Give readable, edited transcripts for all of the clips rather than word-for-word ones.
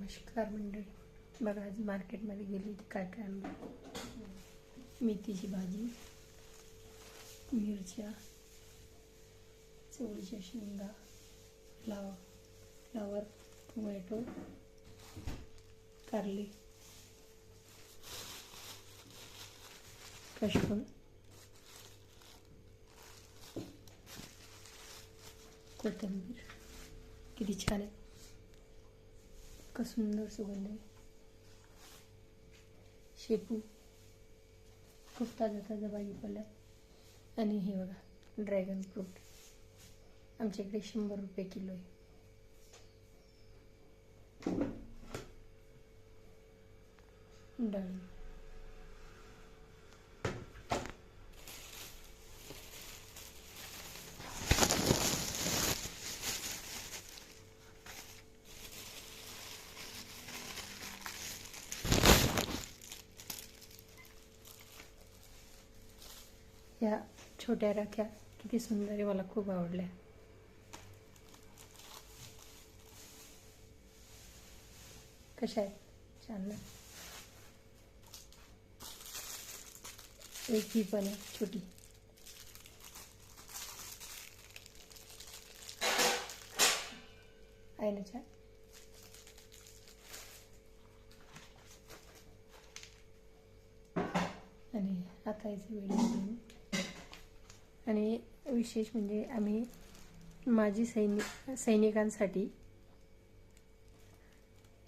नमस्कार मंडळी. बघा आज मार्केटमध्ये गेली तर काय काय आणलं. मेथीची भाजी, मिरच्या, चवळीच्या शेंगा, फ्लावर, टोमॅटो, कारली, कशपूर, कोथिंबीर. किती छान आहे, इतका सुंदर सुगंध आहे. शेपू, खूप ताजा ताजा भाजीपाला. आणि हे बघा ड्रॅगन फ्रूट, आमच्या इकडे 100 रुपये किलो आहे. डाळिंब, या छोट्या राख्या किती सुंदर आहे, मला खूप आवडल्या. कशा आहेत, छान ना. एक ही पण आहे छोटी. आहे ना छान. आणि आता याचं व्हिडिओ. आणि विशेष म्हणजे आम्ही माजी सैनिकांसाठी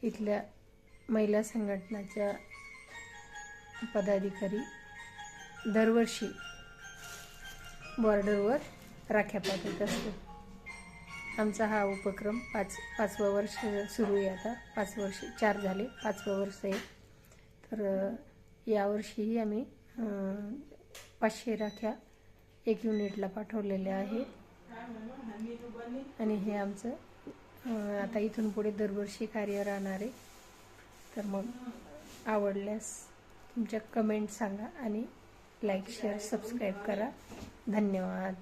इथल्या महिला संघटनाच्या पदाधिकारी दरवर्षी बॉर्डरवर राख्या पाठवत असतो. आमचा हा उपक्रम पाचवं वर्ष सुरू आहे. आता 5 वर्ष, 4 झाले, 5वं वर्ष आहे. तर यावर्षीही आम्ही 500 राख्या एक युनिटला पाठवलेल्या आहेत. आणि हे आमचं आता इथून पुढे दरवर्षी कार्य राहणार आहे. तर मग आवडल्यास तुमच्या कमेंट सांगा आणि लाईक, शेअर, सबस्क्राईब करा. धन्यवाद.